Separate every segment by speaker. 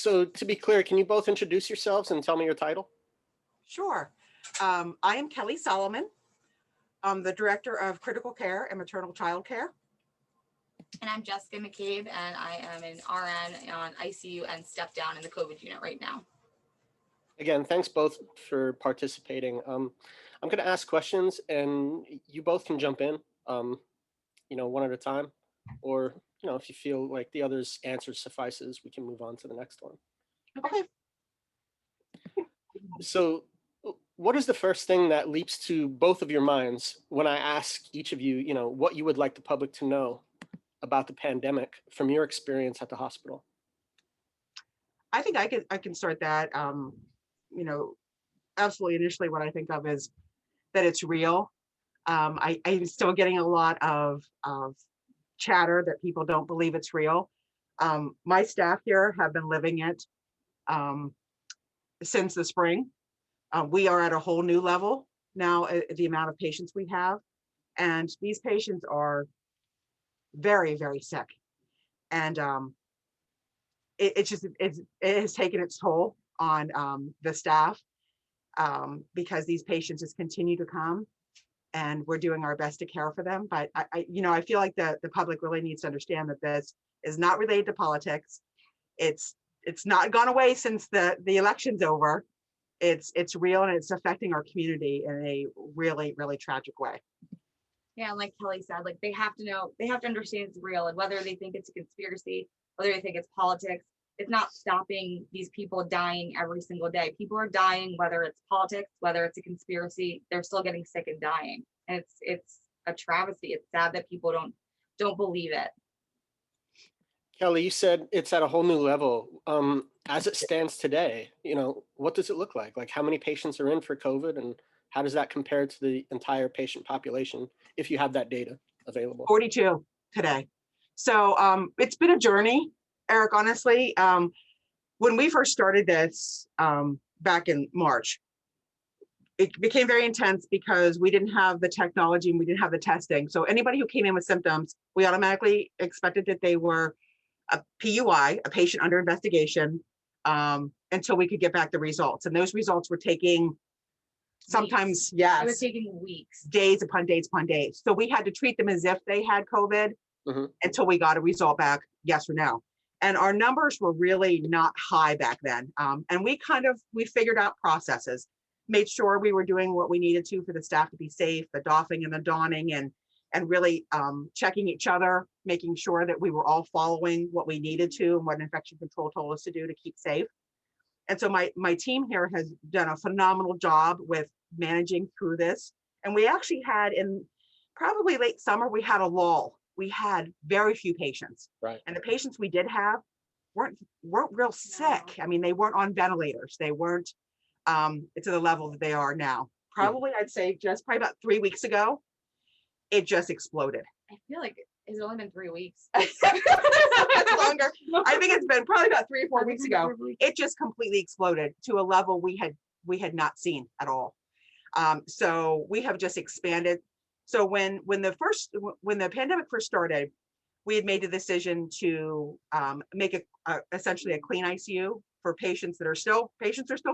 Speaker 1: So to be clear, can you both introduce yourselves and tell me your title?
Speaker 2: Sure. I am Kelly Solomon. I'm the Director of Critical Care and Maternal Child Care.
Speaker 3: And I'm Jessica McCabe, and I am an RN on ICU and step down in the COVID unit right now.
Speaker 1: Again, thanks both for participating. I'm going to ask questions, and you both can jump in, one at a time, or if you feel like the other's answer suffices, we can move on to the next one.
Speaker 2: Okay.
Speaker 1: So, what is the first thing that leaps to both of your minds when I ask each of you, what you would like the public to know about the pandemic from your experience at the hospital?
Speaker 2: I think I can start that. Absolutely. Initially, what I think of is that it's real. I'm still getting a lot of chatter that people don't believe it's real. My staff here have been living it since the spring. We are at a whole new level now, the amount of patients we have. And these patients are very, very sick. And it has taken its toll on the staff because these patients just continue to come, and we're doing our best to care for them. But I feel like the public really needs to understand that this is not related to politics. It's not gone away since the election's over. It's real, and it's affecting our community in a really, really tragic way.
Speaker 3: Yeah, and like Kelly said, like they have to understand it's real, and whether they think it's a conspiracy, whether they think it's politics, it's not stopping these people dying every single day. People are dying, whether it's politics, whether it's a conspiracy, they're still getting sick and dying. And it's a travesty. It's sad that people don't believe it.
Speaker 1: Kelly, you said it's at a whole new level. As it stands today, what does it look like? Like, how many patients are in for COVID, and how does that compare to the entire patient population, if you have that data available?
Speaker 2: 42 today. So it's been a journey, Eric, honestly. When we first started this back in March, it became very intense because we didn't have the technology and we didn't have the testing. So anybody who came in with symptoms, we automatically expected that they were a PUI, a patient under investigation, until we could get back the results. And those results were taking sometimes, yes,
Speaker 3: it was taking weeks,
Speaker 2: days upon days upon days. So we had to treat them as if they had COVID until we got a result back, yes or no. And our numbers were really not high back then. And we figured out processes, made sure we were doing what we needed to for the staff to be safe, the doffing and the donning, and really checking each other, making sure that we were all following what we needed to and what infection control told us to do to keep safe. And so my team here has done a phenomenal job with managing through this. And we actually had, in probably late summer, we had a lull. We had very few patients.
Speaker 1: Right.
Speaker 2: And the patients we did have weren't real sick. I mean, they weren't on ventilators. They weren't to the level that they are now. Probably, I'd say probably about 3 weeks ago, it just exploded.
Speaker 3: I feel like it's only been 3 weeks.
Speaker 2: It's longer. I think it's been probably about 3 or 4 weeks ago. It just completely exploded to a level we had not seen at all. So we have just expanded. So when the pandemic first started, we had made the decision to make essentially a clean ICU for patients are still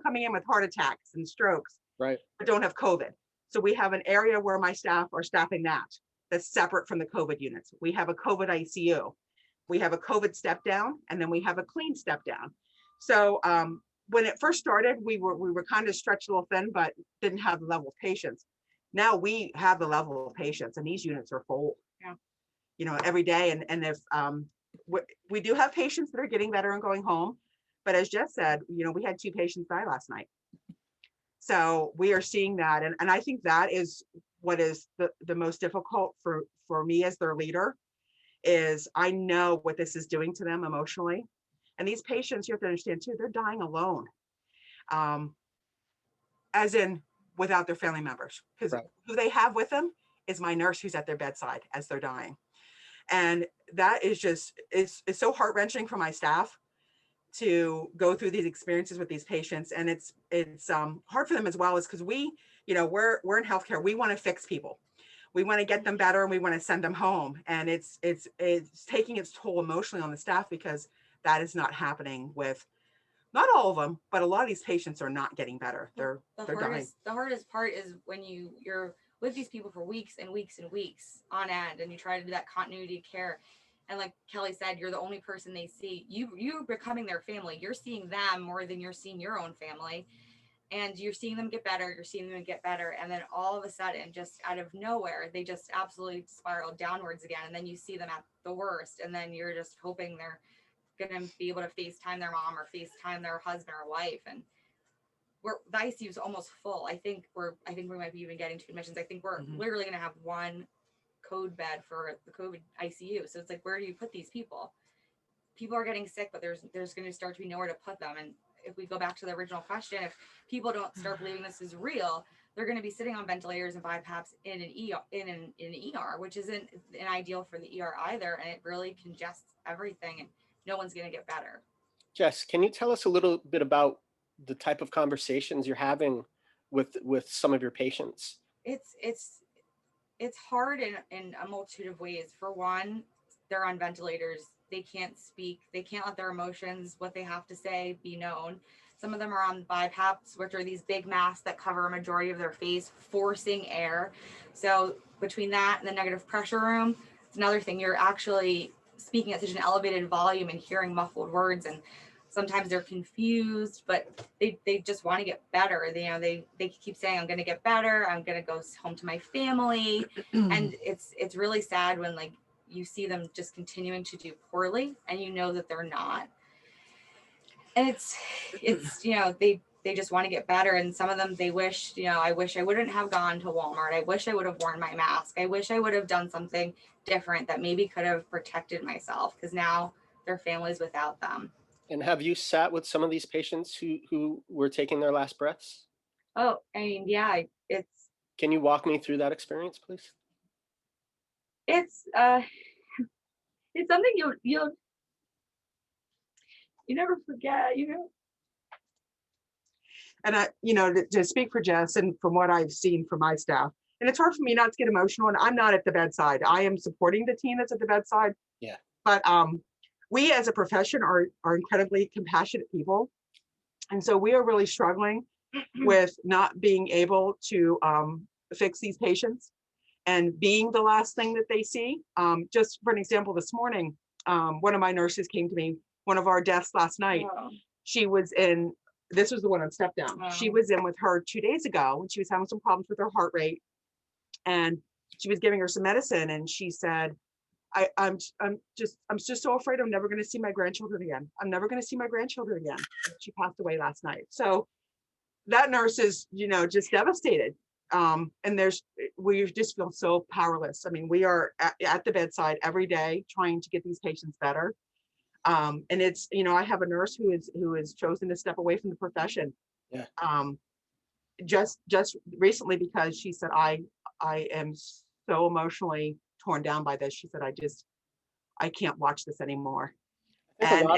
Speaker 2: coming in with heart attacks and strokes,
Speaker 1: right,
Speaker 2: but don't have COVID. So we have an area where my staff are staffing that's separate from the COVID units. We have a COVID ICU, we have a COVID step down, and then we have a clean step down. So when it first started, we were kind of stretched a little thin, but didn't have the level of patients. Now we have the level of patients, and these units are full. Yeah. Every day. And if we do have patients that are getting better and going home, but as Jess said, we had 2 patients die last night. So we are seeing that, and I think that is what is the most difficult for me as their leader, is I know what this is doing to them emotionally. And these patients, you have to understand too, they're dying alone, as in without their family members, because who they have with them is my nurse who's at their bedside as they're dying. And that is just, it's so heart-wrenching for my staff to go through these experiences with these patients. And it's hard for them as well, is because we're in healthcare. We want to fix people. We want to get them better, and we want to send them home. And it's taking its toll emotionally on the staff, because that is not happening with not all of them, but a lot of these patients are not getting better. They're dying.
Speaker 3: The hardest part is when you're with these people for weeks and weeks and weeks on end, and you try to do that continuity of care. And like Kelly said, you're the only person they see. You're becoming their family. You're seeing them more than you're seeing your own family. And you're seeing them get better, you're seeing them get better, and then all of a sudden, just out of nowhere, they just absolutely spiral downwards again, and then you see them at the worst, and then you're just hoping they're gonna be able to FaceTime their mom or FaceTime their husband or wife, and the ICU is almost full. I think we might be even getting to admissions. I think we're literally gonna have one code bed for the COVID ICU. So it's like, where do you put these people? People are getting sick, but there's going to start to be nowhere to put them. And if we go back to the original question, if people don't start believing this is real, they're going to be sitting on ventilators and BiPAPs in an ER, which isn't an ideal for the ER either, and it really congests everything, and no one's going to get better.
Speaker 1: Jess, can you tell us a little bit about the type of conversations you're having with some of your patients?
Speaker 3: It's hard in a multitude of ways. For one, they're on ventilators. They can't speak. They can't let their emotions, what they have to say, be known. Some of them are on BiPAPs, which are these big masks that cover a majority of their face, forcing air. So between that and the negative pressure room, it's another thing. You're actually speaking at such an elevated volume and hearing muffled words, and sometimes they're confused, but they just want to get better. They keep saying, I'm going to get better. I'm going to go home to my family. And it's really sad when like you see them just continuing to do poorly and you know that they're not. And it's they just want to get better. And some of them, they wish, I wish I wouldn't have gone to Walmart. I wish I would have worn my mask. I wish I would have done something different that maybe could have protected myself, because now their family's without them.
Speaker 1: And have you sat with some of these patients who were taking their last breaths?
Speaker 3: Oh, I mean, yeah,
Speaker 1: Can you walk me through that experience, please?
Speaker 3: It's something you never forget,
Speaker 2: And I, to speak for Jess and from what I've seen from my staff, and it's hard for me not to get emotional, and I'm not at the bedside. I am supporting the team that's at the bedside.
Speaker 1: Yeah.
Speaker 2: But we as a profession are incredibly compassionate people. And so we are really struggling with not being able to fix these patients and being the last thing that they see. Just for an example, this morning, one of my nurses came to me, one of our deaths last night.
Speaker 3: Oh.
Speaker 2: She was in, this was the one on step down.
Speaker 3: Oh.
Speaker 2: She was in with her 2 days ago and she was having some problems with her heart rate. And she was giving her some medicine and she said, I'm just so afraid I'm never going to see my grandchildren again. I'm never going to see my grandchildren again. She passed away last night. So that nurse is, just devastated. And we just feel so powerless. I mean, we are at the bedside every day trying to get these patients better. And it's, I have a nurse who is chosen to step away from the profession.
Speaker 1: Yeah.
Speaker 2: Just recently, because she said, I am so emotionally torn down by this. She said, I can't watch this anymore. And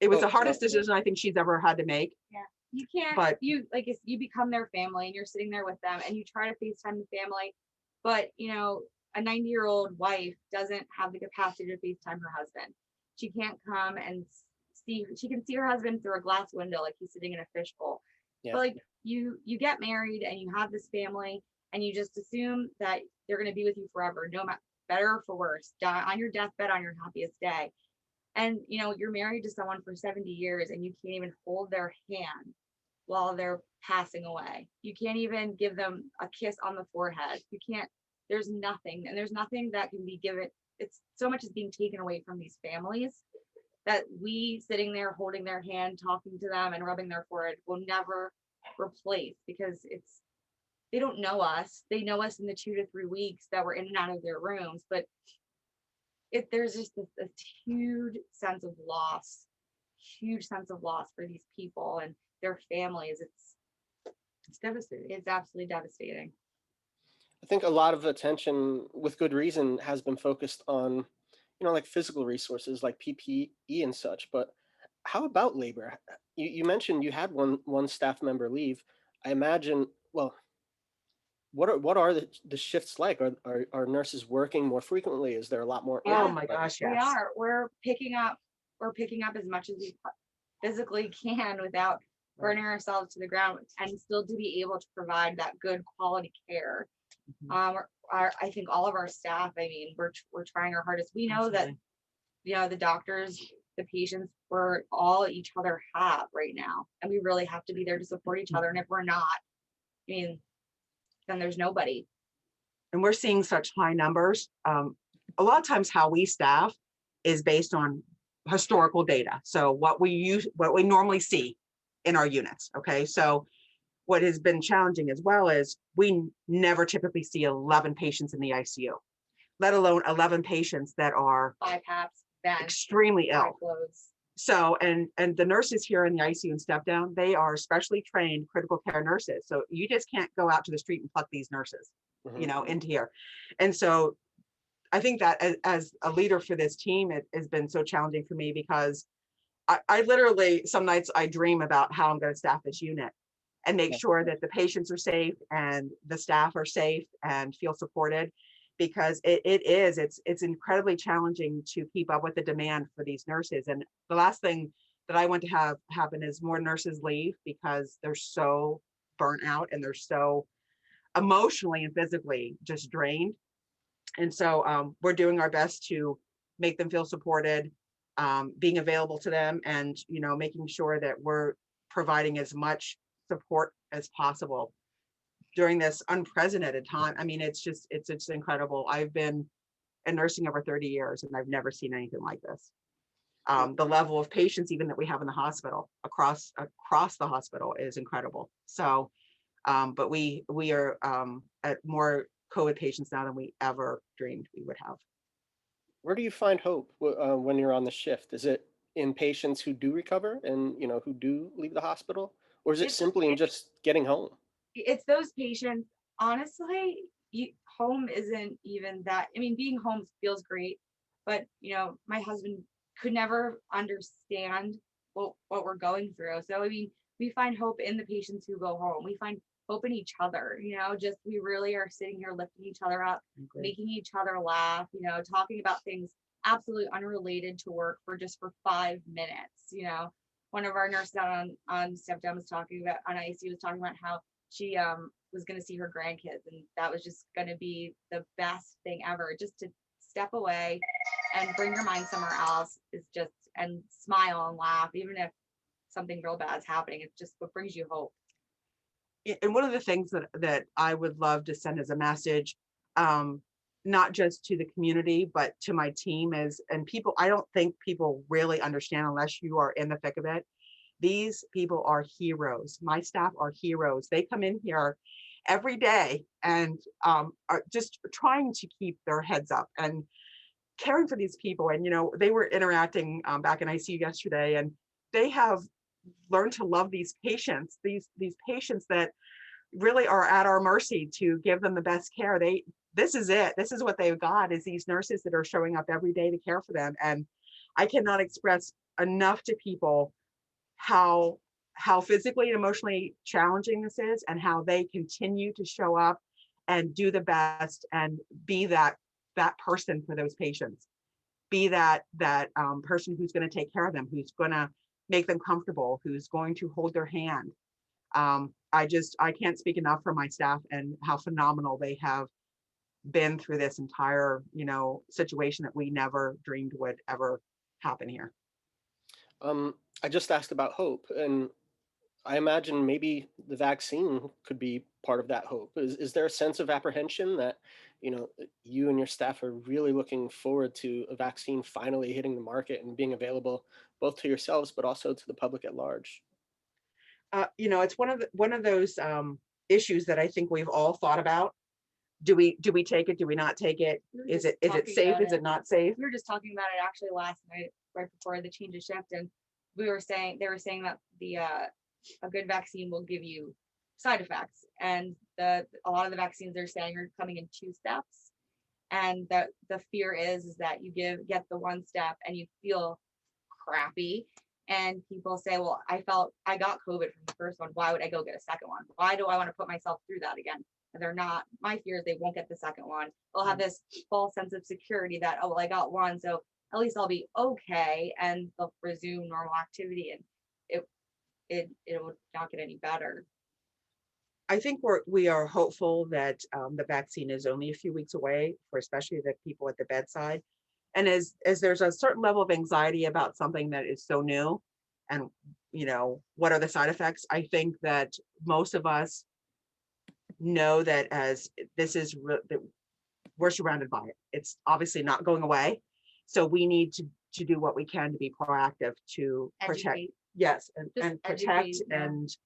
Speaker 2: it was the hardest decision I think she's ever had to make.
Speaker 3: Yeah. You can't,
Speaker 2: but
Speaker 3: you become their family and you're sitting there with them and you try to FaceTime the family, but a 90-year-old wife doesn't have the capacity to FaceTime her husband. She can't come and she can see her husband through a glass window like he's sitting in a fishbowl. Yeah. But like you get married and you have this family and you just assume that they're going to be with you forever, no matter better or for worse, die on your deathbed on your happiest day. And you're married to someone for 70 years and you can't even hold their hand while they're passing away. You can't even give them a kiss on the forehead. You can't, there's nothing, and there's nothing that can be given. It's so much is being taken away from these families that we sitting there holding their hand, talking to them and rubbing their forehead will never replace, because they don't know us. They know us in the 2 to 3 weeks that we're in and out of their rooms, but there's just a huge sense of loss for these people and their families. It's devastating. It's absolutely devastating.
Speaker 1: I think a lot of attention, with good reason, has been focused on, like physical resources like PPE and such. But how about labor? You mentioned you had one staff member leave. I imagine, well, what are the shifts like? Are nurses working more frequently? Is there a lot more?
Speaker 2: Oh my gosh, yes.
Speaker 3: We are. We're picking up as much as we physically can without burning ourselves to the ground and still to be able to provide that good quality care. I think all of our staff, I mean, we're trying our hardest. We know that, the doctors, the patients, we're all each other have right now. And we really have to be there to support each other. And if we're not, I mean, then there's nobody.
Speaker 2: And we're seeing such high numbers. A lot of times how we staff is based on historical data. So what we normally see in our units. Okay. So what has been challenging as well is we never typically see 11 patients in the ICU, let alone 11 patients that are
Speaker 3: BiPAPs, vents,
Speaker 2: extremely ill.
Speaker 3: flows.
Speaker 2: So, and the nurses here in the ICU and step down, they are specially trained critical care nurses. So you just can't go out to the street and pluck these nurses, into here. And so I think that as a leader for this team, it has been so challenging for me because I literally, some nights I dream about how I'm going to staff this unit and make sure that the patients are safe and the staff are safe and feel supported, because it's incredibly challenging to keep up with the demand for these nurses. And the last thing that I want to have happen is more nurses leave because they're so burnt out and they're so emotionally and physically just drained. And so we're doing our best to make them feel supported, being available to them, and making sure that we're providing as much support as possible during this unprecedented time. I mean, it's just incredible. I've been in nursing over 30 years and I've never seen anything like this. The level of patients even that we have in the hospital across the hospital is incredible. So but we are at more COVID patients now than we ever dreamed we would have.
Speaker 1: Where do you find hope when you're on the shift? Is it in patients who do recover and who do leave the hospital, or is it
Speaker 3: It's
Speaker 1: simply in just getting home?
Speaker 3: it's those patients. Honestly, home isn't even that. I mean, being home feels great, but my husband could never understand what we're going through. So I mean, we find hope in the patients who go home. We find hope in each other. Just we really are sitting here lifting each other up, making each other laugh. Talking about things absolutely unrelated to work for 5 minutes. One of our nurses out on step down was talking about on ICU was talking about how she was going to see her grandkids, and that was just going to be the best thing ever, just to step away and bring your mind somewhere else, is just, and smile and laugh, even if something real bad is happening. It's just what brings you hope.
Speaker 2: And one of the things that I would love to send as a message, not just to the community, but to my team and people, I don't think people really understand unless you are in the thick of it. These people are heroes. My staff are heroes. They come in here every day and are just trying to keep their heads up and caring for these people. And, they were interacting back in ICU yesterday, and they have learned to love these patients, these patients that really are at our mercy to give them the best care. This is it. This is what they've got, is these nurses that are showing up every day to care for them. And I cannot express enough to people how physically and emotionally challenging this is, and how they continue to show up and do the best and be that person for those patients, be that person who's going to take care of them, who's going to make them comfortable, who's going to hold their hand. I can't speak enough for my staff and how phenomenal they have been through this entire situation that we never dreamed would ever happen here.
Speaker 1: I just asked about hope, and I imagine maybe the vaccine could be part of that hope. Is there a sense of apprehension that, you and your staff are really looking forward to a vaccine finally hitting the market and being available both to yourselves, but also to the public at large?
Speaker 2: It's one of those issues that I think we've all thought about. Do we take it? Do we not take it? Is it safe? Is it not safe?
Speaker 3: We were just talking about it actually last night, right before the change of shift, and they were saying that a good vaccine will give you side effects, and a lot of the vaccines they're saying are coming in 2 steps, and that the fear is that you get the 1 step and you feel crappy, and people say, well, I got COVID from the first one, why would I go get a second one? Why do I want to put myself through that again? And they're not. My fear is they won't get the second one. They'll have this false sense of security that, oh, well, I got one, so at least I'll be okay, and they'll resume normal activity. And it will not get any better.
Speaker 2: I think we are hopeful that the vaccine is only a few weeks away for especially the people at the bedside. And as there's a certain level of anxiety about something that is so new, and what are the side effects? I think that most of us know that as this is that we're surrounded by it. It's obviously not going away, so we need to do what we can to be proactive to protect.
Speaker 3: Educate.
Speaker 2: Yes,
Speaker 3: Just
Speaker 2: and protect
Speaker 3: educate, yeah.
Speaker 2: and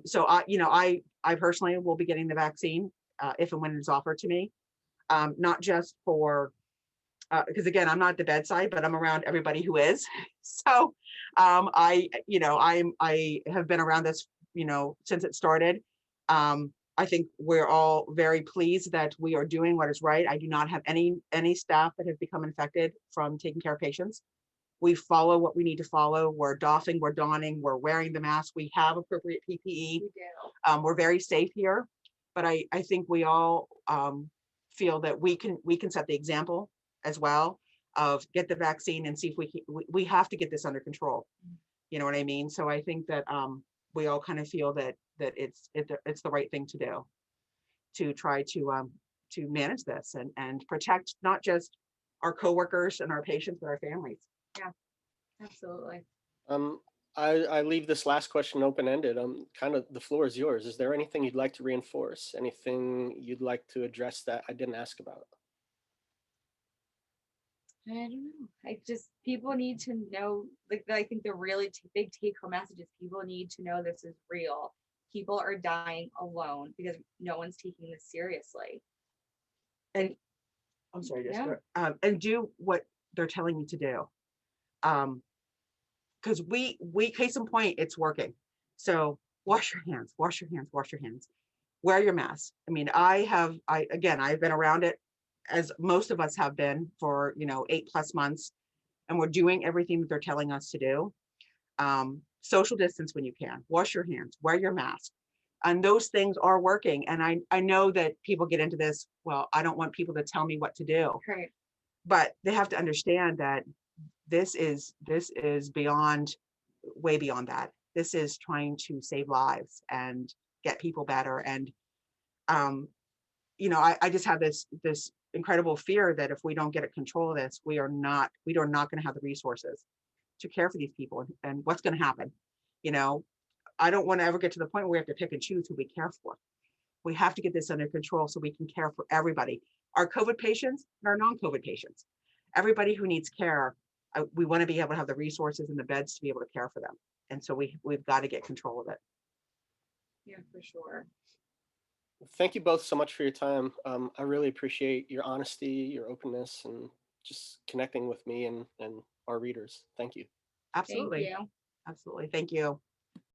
Speaker 2: so I personally will be getting the vaccine if and when it's offered to me, not just for because again, I'm not at the bedside, but I'm around everybody who is. So I have been around this, since it started. I think we're all very pleased that we are doing what is right. I do not have any staff that have become infected from taking care of patients. We follow what we need to follow. We're doffing, we're donning, we're wearing the mask. We have appropriate PPE.
Speaker 3: We do.
Speaker 2: We're very safe here, but I think we all feel that we can set the example as well of get the vaccine and see if we have to get this under control. You know what I mean? So I think that we all kind of feel that it's the right thing to do to try to manage this and protect not just our coworkers and our patients, but our families.
Speaker 3: Absolutely.
Speaker 1: I leave this last question open-ended. Kind of the floor is yours. Is there anything you'd like to reinforce? Anything you'd like to address that I didn't ask about?
Speaker 3: I don't know. I just people need to know. Like I think the really big take-home message is people need to know this is real. People are dying alone because no one's taking this seriously.
Speaker 2: And I'm sorry,
Speaker 3: Yeah.
Speaker 2: and do what they're telling you to do. Because we case in point, it's working. So wash your hands, wash your hands, wash your hands. Wear your mask. I mean, I've been around it as most of us have been for 8+ months, and we're doing everything that they're telling us to do. Social distance when you can, wash your hands, wear your mask. And those things are working. And I know that people get into this, well, I don't want people to tell me what to do.
Speaker 3: Right.
Speaker 2: But they have to understand that this is beyond, way beyond that. This is trying to save lives and get people better. And I just have this incredible fear that if we don't get control of this, we are not going to have the resources to care for these people. And what's going to happen? I don't want to ever get to the point where we have to pick and choose who we care for. We have to get this under control so we can care for everybody, our COVID patients and our non-COVID patients, everybody who needs care. We want to be able to have the resources and the beds to be able to care for them. And so we've got to get control of it.
Speaker 3: Yeah, for sure.
Speaker 1: Thank you both so much for your time. I really appreciate your honesty, your openness, and just connecting with me and our readers. Thank you.
Speaker 2: Absolutely.
Speaker 3: Thank you.
Speaker 2: Absolutely. Thank you.